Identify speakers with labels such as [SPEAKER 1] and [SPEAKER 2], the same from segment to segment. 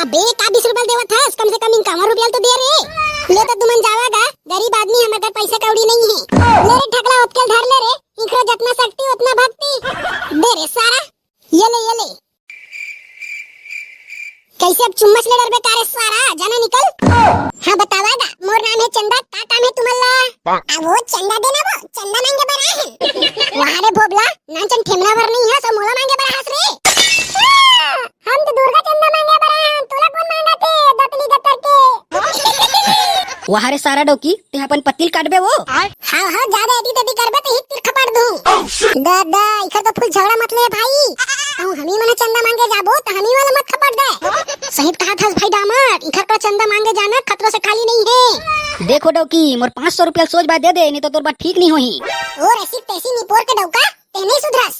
[SPEAKER 1] अबे का 20 रुपया देवत हस, कम से कम इनका रुपया तो दे रे। ले तो तुमन जावागा, गरीब आदमी हमारे घर पैसा कौड़ी नहीं है। ले रे ठकला उतकल धर ले रे, इखरो जितना शक्ति उतना भक्ति दे रे सारा। ये ले कैसे अब चुम्मच ले डर बेकार है सारा, जाना निकल। हाँ बतावागा, मोर नाम है चंदा, का काम है तुम्हारा? अब वो चंदा देना, वो चंदा मांगे बरा है। वहाँ रे भोबला, नाचन ठेमना भर नहीं है, सब मोला मांगे बरा हस रे। हम तो दुर्गा चंदा मांगे बरा हैं, तोला कौन मांगा थे दतली गतर के?
[SPEAKER 2] वहाँ रे सारा डोकी, ते अपन पतिल काटबे वो।
[SPEAKER 1] हाँ ज्यादा एडी तडी करबे तो हित तीर खपाड़ दूं। दादा इखर तो फुल झगड़ा मत ले भाई, हमी मने चंदा मांगे जाबो तो हमी वाला मत खपाड़ दे। सही कहा था भाई दामाद, इखर का चंदा मांगे जाना खतरों से खाली नहीं है।
[SPEAKER 2] देखो डोकी, मोर 500 रुपया सोच बात दे दे, नहीं तो तोर बात ठीक नहीं होही।
[SPEAKER 1] और ऐसी तैसी निपोर के डौका ते नहीं सुधरस।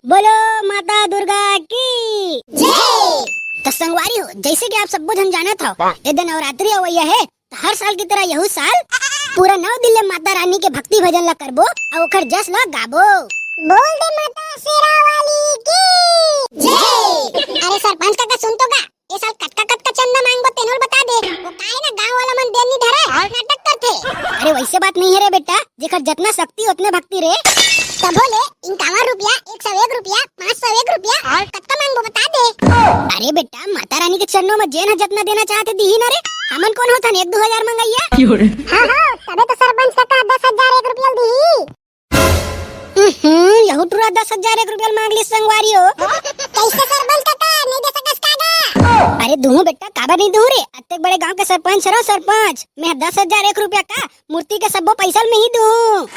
[SPEAKER 2] बोलो माता दुर्गा की
[SPEAKER 1] जय।
[SPEAKER 2] तो संगवारी हो, जैसे कि आप सब जन जाना था, ये दिन नवरात्रि अवैया है, तो हर साल की तरह यहू साल पूरा 9 दिन ले माता रानी के भक्ति भजन ला करबो और ओकर जस ला गाबो।
[SPEAKER 1] बोल दे माता शेरा वाली की जय। अरे सरपंच काका सुन तो गा, ये साल कटका चंदा मांगबो तेनोल बता दे, वो काहे ना गांव वाला मन देनी धरे नाटक करथे।
[SPEAKER 2] अरे वैसे बात नहीं है रे बेटा, जेकर जितना शक्ति उतने भक्ति रे।
[SPEAKER 1] तब बोले 51 रुपया, 101 रुपया, 501 रुपया और कत्ता मांगबो बता दे।
[SPEAKER 2] अरे बेटा, माता रानी के चरणों में जेन जितना देना चाहते दी ही ना रे, हमन कौन होता 1-2 हजार मंगाइया।
[SPEAKER 1] हाँ तबे तो सरपंच काका 10,001 रुपया दी।
[SPEAKER 2] यहू टूरा 10,001 रुपया मांग ली संगवारी हो।
[SPEAKER 1] कैसे सरपंच काका नहीं दे सकस कागा?
[SPEAKER 2] अरे दूं बेटा, काबर नहीं दूं रे, अत्ते बड़े गांव के सरपंच रहो सरपंच, मैं 10,001 रुपया का मूर्ति के सबो पैसा में ही दूं।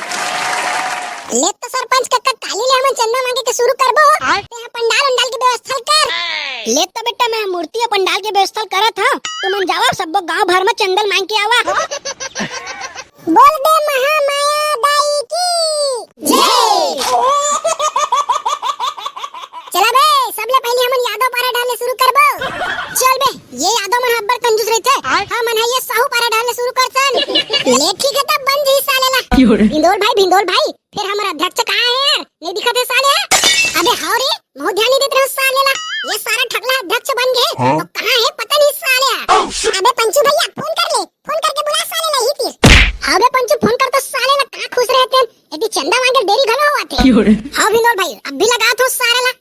[SPEAKER 1] ले तो सरपंच काका काली ले हमन चंदा मांगे के शुरू करबो, ते पंडाल की व्यवस्था कर।
[SPEAKER 2] ले तो बेटा, मैं मूर्ति और पंडाल के व्यवस्था करत हूं, तुमन जाओ सबो गांव भर में चंदन मांग के आवा।
[SPEAKER 1] बोल दे महामाया दाई की जय। चला बे, सबले पहले हमन यादव पारा डालने शुरू करबो। चल बे, ये यादव मन हब्बर कंजूस रहथे, हम मन ये साहू पारा डालने शुरू करसन। ले ठीक है तब बन जी सालेला। भिंडोल भाई, फिर हमारा अध्यक्ष कहाँ है यार, नहीं दिखा थे साले। अबे हाँ रे, बहुत ध्यान नहीं देते रहो सालेला, ये सारा ठगला अध्यक्ष बन गए तो कहाँ है पता नहीं साले। अबे पंचू भैया फोन कर ले, फोन करके बुला सालेला ही तीर। हाँ बे पंचू फोन कर तो सालेला कहाँ खुश रहते हैं, यदि चंदा मांगे देरी घलो हुआ थे। हाँ भिंडोल भाई, अब भी लगा तो सालेला।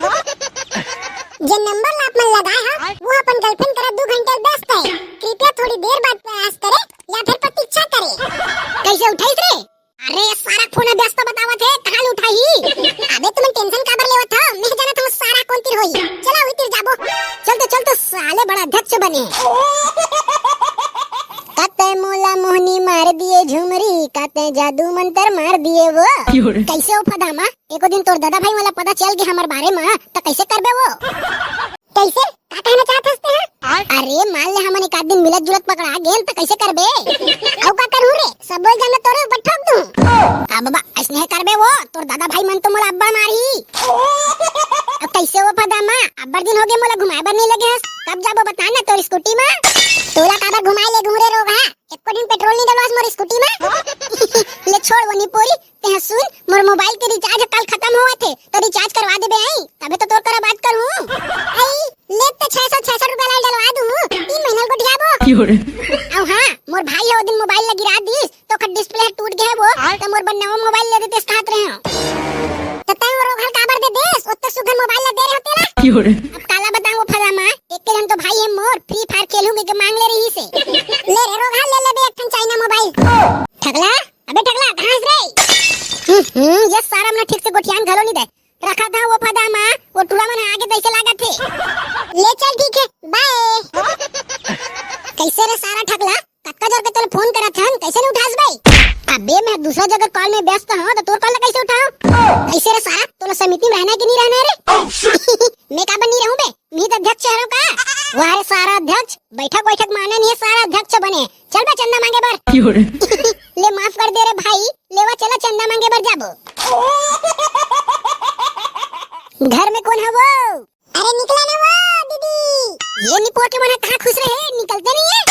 [SPEAKER 1] जो नंबर ला अपन लगाए है वो अपन गर्लफ्रेंड करा 2 घंटे व्यस्त है, कृपया थोड़ी देर बाद प्रयास करे या फिर प्रतीक्षा करे। कैसे उठाई रे? अरे सारा फोन व्यस्त बतावा थे, कहां उठाई? अबे तुम टेंशन काबर लेवत था, मैं जाना तुम सारा कौन तीर होई। चला हुई तीर जाबो, चल तो साले बड़ा अध्यक्ष बने। काते मोला मोहनी मार दिए झुमरी, काते जादू मंत्र मार दिए वो। कैसे हो फदामा, एको दिन तोर दादा भाई वाला पता चल गया हमारे बारे में, तो कैसे करबे वो? कैसे का कहना चाहत हस्ते हैं? अरे मान ले हमन एक आध दिन मिलत जुलत पकड़ा गेल तो कैसे करबे? औ का करू रे, सब बोल जाना तोरे ऊपर ठोक दूं। आ बाबा ऐसने करबे वो, तोर दादा भाई मन तो मोला अब्बा मारी। अब कैसे हो फदामा, अब्बर दिन हो गए मोला घुमाए बर नहीं लगे हस, कब जाबो बता ना तोर स्कूटी में? तोला काबर घुमाए ले घूरे रोग है, एको दिन पेट्रोल नहीं डलवास मोर स्कूटी में। ले छोड़ वो निपोरी, ते सुन मोर मोबाइल के रिचार्ज कल खत्म हुआ थे, तो रिचार्ज करवा देबे आई, तबे तो तोर करा बात करूं। आई ले तो 666 रुपया ला डलवा दूं, 3 महीना को दियाबो। औ हां मोर भाई है ओ दिन मोबाइल ला गिरा दीस, तो का डिस्प्ले टूट गया वो, तो मोर बनवा मोबाइल ले देते कहत रहे हो। तो तय वो रोघल काबर दे देस, ओत्ते सुघर मोबाइल ला दे रहे होते ना। अब काला बताऊं फलामा, एक के हम तो भाई है मोर, फ्री फायर खेलूंगे के मांग ले रही से। ले रे रोघल ले ले बे एक चाइना मोबाइल। ठगला, अबे ठगला कहां से रे? ये सारा हमने ठीक से गोठियान घलो नहीं दे रखा था वो फदामा, वो टूला मन आगे दैसे लागा थे। ले चल ठीक है, बाय। कैसे रे सारा ठगला, कक्का जोर के तोले फोन करा था, कैसे नहीं उठास भाई? अबे मैं दूसरा जगह कॉल में व्यस्त हूं, तो तोर कॉल कैसे उठाऊं? कैसे रे सारा, तोला समिति में रहना कि नहीं रहना रे? मैं काबर नहीं रहूं बे, मैं तो अध्यक्ष हूं का। वाह रे सारा अध्यक्ष, बैठक माने नहीं सारा अध्यक्ष बने। चल बे चंदा मांगे बर। ले माफ कर दे रे भाई, लेवा चला चंदा मांगे बर जाबो। घर में कौन है वो? अरे निकला ना वो दीदी। ये निपोर के मन कहाँ खुश रहे, निकलते नहीं है।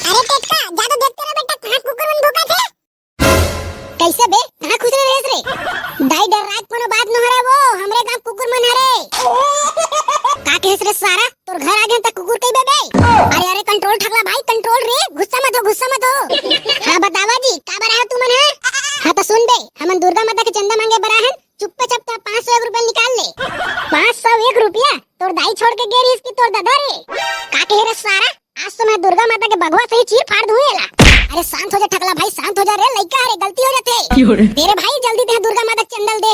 [SPEAKER 1] अरे टेटका ज्यादा देखते रहे बेटा, कहाँ कुकुर मन भूखा थे। कैसे बे, कहाँ खुश रहे रे? दाई डर रात कोनो बात न हो रहा वो, हमरे गांव कुकुर अरे सारा तोर घर आ गए तक कुकुर कई बे अरे अरे कंट्रोल ठगला भाई कंट्रोल रे गुस्सा मत हो हाँ बतावा जी का बरा है तुमन है हाँ तो सुन बे हमन दुर्गा माता के चंदा मांगे बरा है चुप्पे चप्पा 501 रुपया निकाल ले 501 रुपया तोर दाई छोड़ के गेरी इसकी तोर दादा रे का कहे रे सारा आज तो मैं दुर्गा माता के भगवा से ही चीर फाड़ दूंगा अरे शांत हो जा ठगला भाई शांत हो जा रे लइका रे गलती हो जाते तेरे भाई जल्दी दे दुर्गा माता के चंदल दे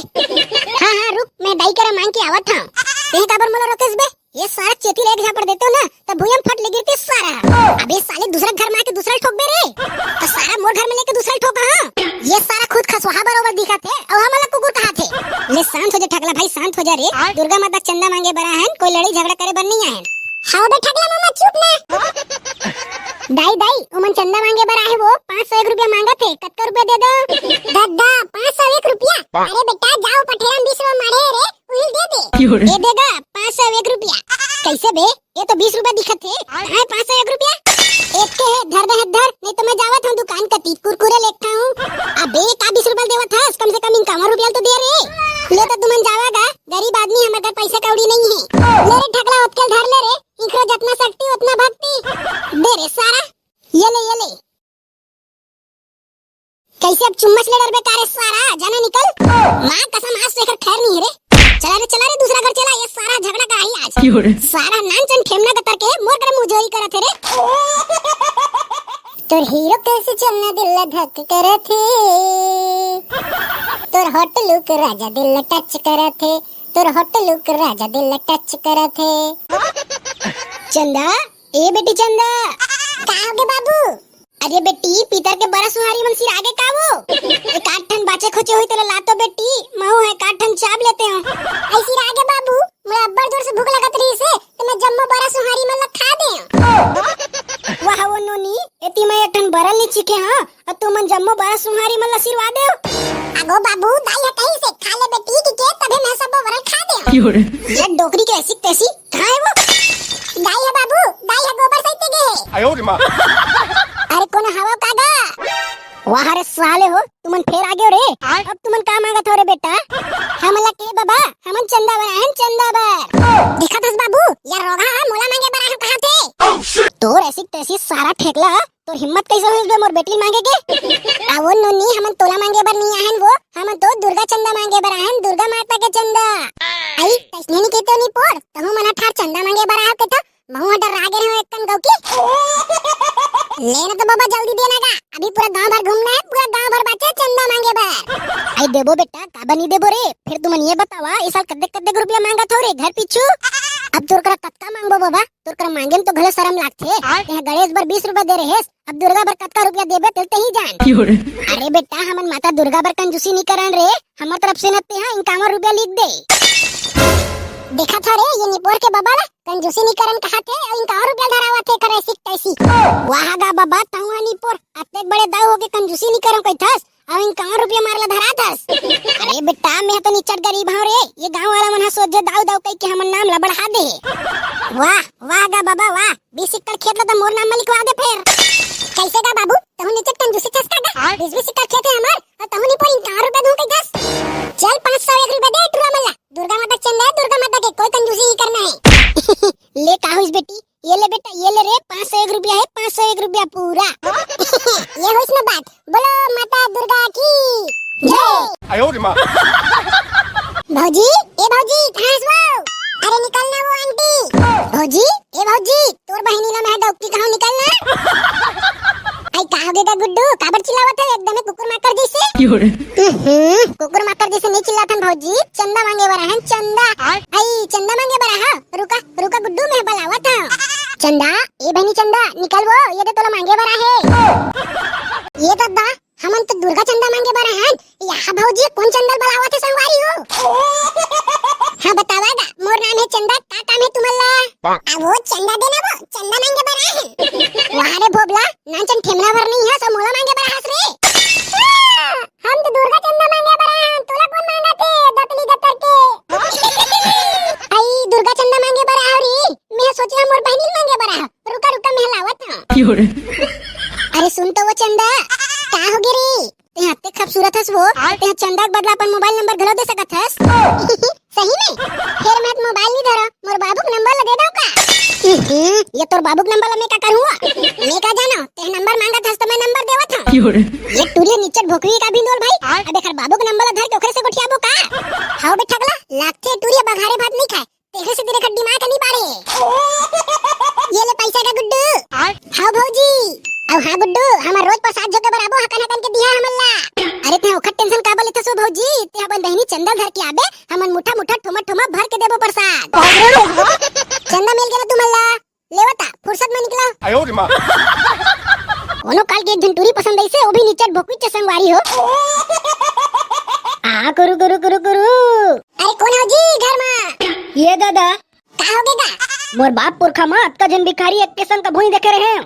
[SPEAKER 1] हाँ रुक मैं दाई करा मांग के आवत था ते काबर मोला रोकेस बे ये सारा चेती ले झापड़ देते हो ना तब भूयम फट ले गिरती सारा अबे साले दूसरा घर में आके दूसरा ठोक बे रे तो सारा मोर घर में लेके दूसरा ठोक हां ये सारा खुद खसवाहा बरोबर दिखा थे और हमला कुकुर कहा थे ले शांत हो जा ठगला भाई शांत हो जा रे दुर्गा माता चंदा मांगे बरा है कोई लड़ी झगड़ा करे बर नहीं है हां बे ठगला मामा चुप ना दाई उमन चंदा मांगे बरा है वो 501 रुपया मांगा थे कत्ता रुपया दे दो दादा 501 रुपया अरे बेटा जाओ पठेरा 20 रुपया मारे रे उही दे देगा 501 रुपया कैसे बे ये तो 20 रुपया दिखत थे कहां 501 रुपया एक के है धर नहीं तो मैं जावत हूं दुकान कती कुरकुरे लेता हूं अबे का 20 रुपया देवत था कम से कम इनका रुपया तो दे रे ले तो तुमन जावागा गरीब आदमी हमारे घर पैसा कौड़ी नहीं है ले रे ठगला उतकल धर ले रे इखरो जितना शक्ति उतना भक्ति दे रे सारा ये ले कैसे अब चुम्मच ले डर बेकार है सारा जाना निकल मां कसम आज से खैर नहीं है रे चला रे दूसरा घर चला ये सारा झगड़ा का ही आज सारा नानचन ठेमना का करके मोर कर मुजोरी करा थे रे तोर हीरो कैसे चलना दिल धक करे थे तोर हॉट लुक राजा दिल टच करे थे तोर हॉट लुक राजा दिल टच करे थे चंदा ए बेटी चंदा काओगे बाबू अरे बेटी पीतर के बड़ा सुहारी मन सिर आगे कावो एक आठ ठन बाचे खोचे हुई तेरे लातो बेटी महू है काठ ठन चाप लेते हो ऐसी आगे बाबू मैं अब्बर जोर से भूख लगत रही से तो मैं जम्मो बड़ा सुहारी मन ला खा दे वाह वो नोनी एती मैं एक ठन बरल नी चिके हां और तू मन जम्मो बड़ा सुहारी मन ला सिरवा दे आगो बाबू दाई कहीं से खा ले बेटी की के तबे मैं सब बरल खा दे ये डोकरी के ऐसी तैसी कहां है वो दाई है बाबू दाई है गोबर सहित गे आयो रे मां अरे कौन हवा कागा वाह रे साले हो तुमन फेर आगे रे अब तुमन का मांगत हो रे बेटा हमला के बाबा हमन चंदा बरा चंदा बर दिखा दस बाबू यार रोगा मोला मांगे बरा हम कहां थे तोर ऐसी तैसी सारा ठेकला तोर हिम्मत कैसे हुई बे मोर बेटी मांगे के आवो नोनी हमन तोला मांगे बर नहीं आहन वो हमन तो दुर्गा चंदा मांगे बर आहन दुर्गा माता के चंदा आई तसने नहीं कहते नहीं पोर तहु मना ठार चंदा मांगे बर आके तो महू डर रागे रहो एक कन गौ की लेना तो बाबा जल्दी देना का अभी पूरा गांव भर घूमना है पूरा गांव भर बाचे चंदा मांगे बर आई देबो बेटा का बनी देबो रे फिर तुमन ये बतावा इस साल कद्दे रुपया मांगा थो रे घर पीछू अब तोर करा कत्ता मांगबो बाबा तोर करा मांगे तो घले शर्म लागथे यहां गणेश बर 20 रुपया दे रहे अब दुर्गा बर कत्ता रुपया देबे तेलते ही जान अरे बेटा हमन माता दुर्गा बर कंजूसी नहीं करन रे हमर तरफ से नते हां 51 रुपया लिख दे देखा था रे ये निपोर के बाबा ला कंजूसी नहीं करन कहा थे और इनका और रुपया धरावा थे करे सिक तैसी वाह गा बाबा तहुआ निपोर अत्ते बड़े दाव होके कंजूसी नहीं करन कोई थस और इनका और रुपया मारला धरा थस अरे बेटा मैं तो निचट गरीब हूं रे ये गांव वाला मन सोचे दाव दाव कह के हमन नाम ला बढ़ा दे वाह गा बाबा वाह 20 एकड़ खेत ला तो मोर नाम में लिखवा दे फिर कैसे गा बाबू तहु निचट कंजूसी थस का 20 एकड़ खेत है हमार और तहु निपोर इनका और रुपया दूं के दस चल 501 रुपया दे टुरा मल्ला दुर्गा माता चंदा है दुर्गा माता के कोई कंजूसी नहीं करना है ले काहुस बेटी ये ले बेटा ये ले रे 501 रुपया है 501 रुपया पूरा ये हो इसमें बात बोलो माता दुर्गा की जय आयो रे मां भौजी ए भौजी कहां है वो अरे निकलना वो आंटी भौजी ए भौजी तोर बहिनी ला मैं डॉक्टर कहां निकलना आई कहागे का गुड्डू काबर चिल्लावत है एकदम कुकुर माकर जैसे कुकुर माकर जैसे नहीं चिल्लाथन भौजी चंदा मांगे बरा है चंदा आई चंदा मांगे बरा है रुका गुड्डू मैं बुलावत हूं चंदा ए बहनी चंदा निकल वो ये तो तोला मांगे बरा है ये दादा हमन तो दुर्गा चंदा मांगे बरा है यहाँ भौजी कौन चंदा बुलावत है संगवारी हो हां बतावागा मोर नाम है चंदा का काम है तुम्हारा वो चंदा देना वो चंदा मांगे बरा है वहां रे भोबला नाचन ठेमना भर नहीं है सब मोला मांगे बरा हस रे हम तो दुर्गा चंदा मांगे बरा हैं तोला कौन मांगा थे दतली दतर के आई दुर्गा चंदा मांगे बरा हरी मैं सोचे हम और बहनी मांगे बरा रुका मैं लावत हूं अरे सुन तो वो चंदा का हो गिरी ते हत्ते खूबसूरत हस वो ते चंदा के बदला अपन मोबाइल नंबर घलो दे सकत हस सही में फिर मैं मोबाइल नहीं धरा मोर बाबू के नंबर लगे दो ये तोर बाबू के नंबर मैं क्या करूँगा? मैं क्या जानो ते नंबर मांगा था तो मैं नंबर देवा था। ये टूरिया नीचे भोकरी का बिंदोल भाई अबे खर बाबू के नंबर धर के ओखरे से गोठियाबो का हाउ बे ठगला लागते टूरिया बघारे भात नहीं खाए तेरे से तेरे खड्डी मार के नहीं बाड़े। ये ले पैसा का गुड्डू हाउ भौजी अब हाँ गुड्डू हमार रोज प्रसाद जो के बराबर हकन हकन के दिया हमला। अरे ते ओखर टेंशन का बोले थसो भौजी ते अपन बहनी चंदा धर के आबे हमन मुठा मुठा ठोमा ठोमा भर के देबो प्रसाद। चंदा मिल गेला तुमला लेवता फुर्सत में निकला
[SPEAKER 3] आयो रे मां
[SPEAKER 1] कोनो काल के एक दिन टूरी पसंद ऐसे वो भी नीचे भोकवी चे संगवारी हो। आ गुरु गुरु गुरु गुरु अरे कौन हो जी घर में?
[SPEAKER 2] ये दादा
[SPEAKER 1] का हो गेगा?
[SPEAKER 2] मोर बाप पुरखा माँ अतका जन भिखारी एक के संग का भूई देखे रहे हैं।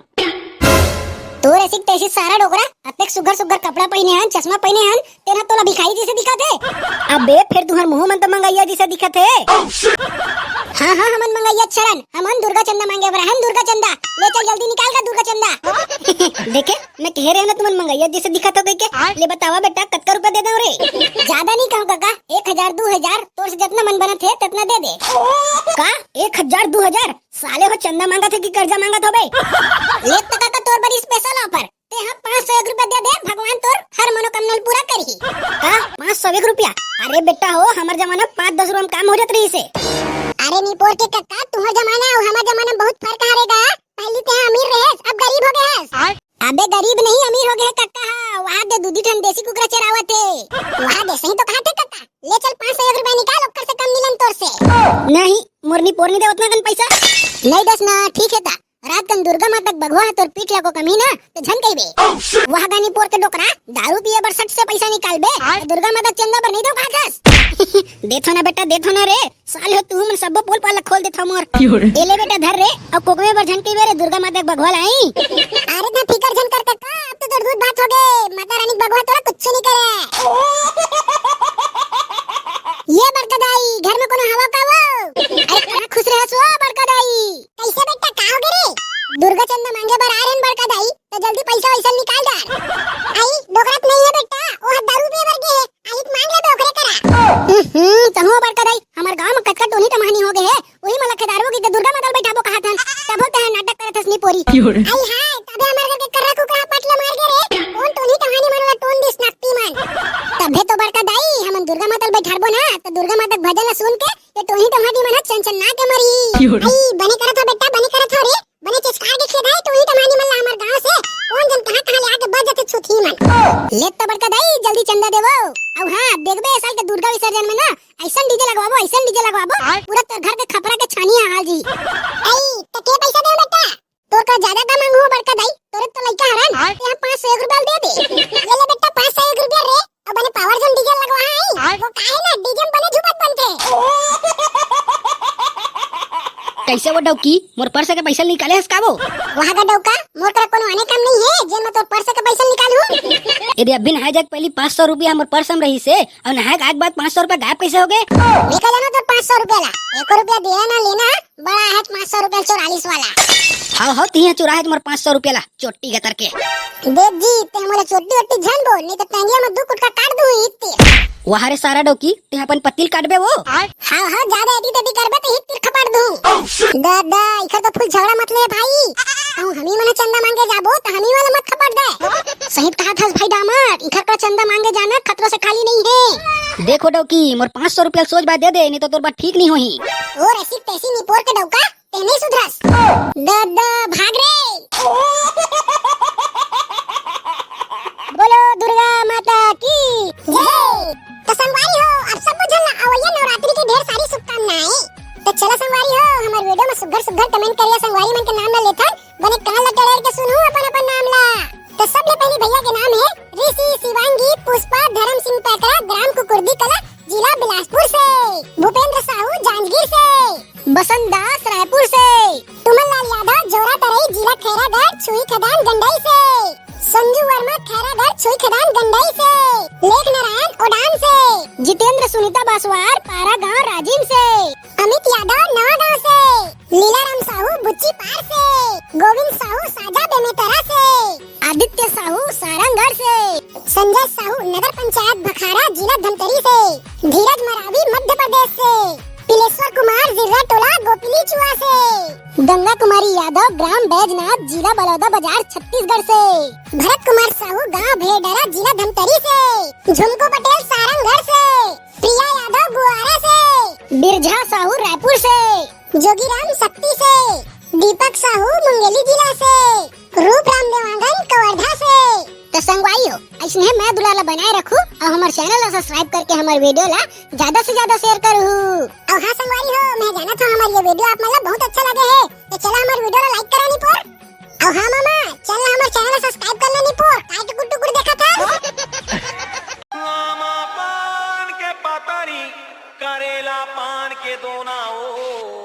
[SPEAKER 1] तोर ऐसी तैसी सारा डोकरा अतेक सुगर सुगर कपड़ा पहने हन चश्मा पहने हन तेरा तोला भिखारी जैसे दिखत है।
[SPEAKER 2] अबे फिर तुहर मुंह में तो मंगैया जैसा दिखत है।
[SPEAKER 1] हाँ हाँ हमन मंगैया शरण हमन दुर्गा चंदा मांगे बरहन दुर्गा चंदा ले चल जल्दी निकाल का दुर्गा चंदा।
[SPEAKER 2] देखे मैं कह रहे ना तुमन मंगैया जैसे दिखत हो के ले बतावा बेटा कत्ता रुपया दे दो रे।
[SPEAKER 1] ज्यादा नहीं कहूँ काका 1000 2000 तोर से जितना मन बना थे तितना दे दे।
[SPEAKER 2] का 1000 2000 साले हो चंदा मांगा थे कि कर्जा मांगा था बे?
[SPEAKER 1] ले तो काका तोर बड़ी स्पेशल ऑफर ते हम 501 रुपया दे दे भगवान तोर हर मनोकामना पूरा करही।
[SPEAKER 2] का 501 रुपया? अरे बेटा हो हमार जमाना 5-10 रुपया में काम हो जात रही से।
[SPEAKER 1] अरे निपोर के कक्का तुम्हारा जमाना और हमारा जमाना बहुत फर्क हारेगा। पहले ते अमीर रहे अब गरीब हो गए। अबे गरीब नहीं अमीर हो गए कक्का। वहाँ दे दूधी ठन देसी कुकरा चरावा थे वहाँ दे सही तो कहा थे कक्का। ले चल 501 रुपया निकाल ओकर से कम मिलन तोर से।
[SPEAKER 2] नहीं मोरनी पोरनी दे उतना कन पैसा
[SPEAKER 1] नहीं दस ना ठीक है ता रात कन दुर्गा माता भगवा तोर पीठ लगो कमी ना तो झन कही बे वहाँ गानी पोर के डोकरा दारू पिए बर 60 से पैसा निकाल बे दुर्गा माता चंदा बर नहीं दो खास।
[SPEAKER 2] देखो ना बेटा देखो ना रे साल हो तू मन सब पोल पाल खोल देता मोर एले बेटा धर रे अब कोकवे बर झन कही बे रे दुर्गा माता भगवा लाई।
[SPEAKER 1] अरे ना फिकर झन कर कक्का अब तो दूध बात हो गए माता रानी भगवा तोरा कुछ नहीं करे। ये बरकदाई घर में कोनो हवा का वो अरे कहां खुश रहे सो बरकदाई कैसे बेटा का हो गए रे? दुर्गा चंदा मांगे बर आ रहे बरकदाई तो जल्दी पैसा वैसा निकाल दे। आई डोकरात नहीं है बेटा ओ दारू पिए बर के आई मांग ले ओकरे करा। तहो बरकदाई हमार गांव में कटकट टोनी टमानी हो गए है वही मला खदारबो की दुर्गा माता बैठाबो कहा था तब होते है नाटक करत हसनी पोरी। आई हाय तबे हमार घर के कररा को कहा पटले मार के रे कौन टोनी टमानी मारला टोन दिस नक्ती मान तबे तो बरकदाई हमन दुर्गा माता बैठाबो ना तो दुर्गा माता भजन सुन के ये टोनी टमानी मन चंचन ना के मरी। आई बने करत हो बेटा बने करत हो रे बने चस्कार के खेदाई टोनी टमानी मन हमार गांव से कौन जन कहां कहां ले आके बज जाते छुथी मन। ले तो बरकदाई जल्दी चंदा देवो अब हां देखबे साल के दुर्गा विसर्जन में ना ऐसा डीजे लगवाबो पूरा तोर घर के खपरा के छानिया हाल जी। आई तो के पैसा दे बेटा तोर का ज्यादा का मांगू बरकदाई तोरे तो लइका हरन ते हम 501 रुपया दे दे। ले ले बेटा 501 रुपया रे अब बने पावर जोन डीजे लगवा है वो काहे ना डीजे में बने झुमत बनते।
[SPEAKER 2] कैसे वो डौकी मोर पर्स के पैसा निकाले हस काबो?
[SPEAKER 1] वहां का डौका मोर का कोनो आने काम नहीं है जे मैं तोर पर्स के पैसा निकालूं।
[SPEAKER 2] यदि अभी नहाए जाके पहली 500 रुपया हमर पर्स में रही से और नहाए के बाद 500 रुपया गायब कैसे हो गए?
[SPEAKER 1] निकल ना तो 500 रुपया ला 1 रुपया दिया ना लेना बड़ा है 500 रुपया 44 वाला।
[SPEAKER 2] हाँ तिहा चुरा है तुम्हारे 500 रुपया ला चोटी गतर के
[SPEAKER 1] देख जी ते मोला चोटी ओटी झन बोल नहीं तो टंगिया में दू कुटका काट दूं इत्ते।
[SPEAKER 2] वहाँ रे सारा डौकी ते अपन पतिल काटबे वो।
[SPEAKER 1] हाँ हाँ ज्यादा एडी तेडी करबे तो हित तीर खपाट दूं। दादा इखर तो फुल झगड़ा मत ले भाई हम हमी मने चंदा मांगे जाबो तो हमी वाला मत खपाट दे। सही कहा था भाई दामाद इखर का चंदा मांगे जाना खतरों से खाली नहीं है।
[SPEAKER 2] देखो डौकी मोर 500 रुपया सोच बात दे दे नहीं तो तोर बात ठीक नहीं होही।
[SPEAKER 1] और ऐसी तैसी निपोर के डौका ते नहीं सुधरस। दादा भाग रे बोलो दुर्गा माता की जय। तो संगवारी हो अब सब बुझल ना आवैया नवरात्रि की ढेर सारी शुभकामनाएं। तो चला संगवारी हो हमार वीडियो में सुग्घर सुग्घर कमेंट करिया संगवारी मन के नाम ना लेथन बने कान ला टेढ़ के सुनू अपन अपन नाम ला। तो सबले पहले भैया के नाम है ऋषि शिवांगी पुष्पा धर्म सिंह पैकरा ग्राम कुकुरदी कला जिला बिलासपुर से। भूपेंद्र साहू जांजगीर से। बसंत दास रायपुर से। तुमन लाल यादव जोरा तरई जिला खैरागढ़ छुई खदान गंडई से। संजू वर्मा खैरागढ़ छुई खदान गंडई से। लेख नारायण ओडान से। जितेंद्र सुनीता बासवार पारा गांव राजीव से। अमित यादव नवा गांव से। लीलाराम साहू बुच्ची पार से। गोविंद साहू साजा बेमेतरा से। आदित्य साहू सारंगढ़ से। संजय साहू नगर पंचायत भखारा जिला धमतरी से। धीरज मरावी मध्य प्रदेश से। पिलेश्वर कुमार जिला टोला गोपिली चुआ से। गंगा कुमारी यादव, ग्राम बैजनाथ, जिला बलौदा बाजार, छत्तीसगढ़ से। भरत कुमार साहू, गांव भेड़रा, जिला धमतरी से। झुमको पटेल, सारंगगढ़ से। प्रिया यादव, गुआरा से।
[SPEAKER 2] बिरझा साहू, रायपुर से।
[SPEAKER 1] जोगीराम, शक्ति से। दीपक साहू, मुंगेली जिला से। रूपराम देवांगन, कवर्धा से।
[SPEAKER 2] तो संगवाई हो, ऐसने मैं दुलाला बनाए रखू और हमारे चैनल ला सब्सक्राइब करके हमारे वीडियो ला ज्यादा से ज्यादा शेयर करू।
[SPEAKER 1] और हाँ संगवारी हो, मैं जाना था हमारी ये वीडियो आप मतलब बहुत अच्छा लगे है, तो चला हमारे वीडियो ला लाइक करा नहीं पोर। और हाँ मामा, चल हमारे चैनल ला सब्सक्राइब करना नहीं पोर, काय टुकुर देखा था।
[SPEAKER 3] पान के पातारी करेला पान के दोना ओ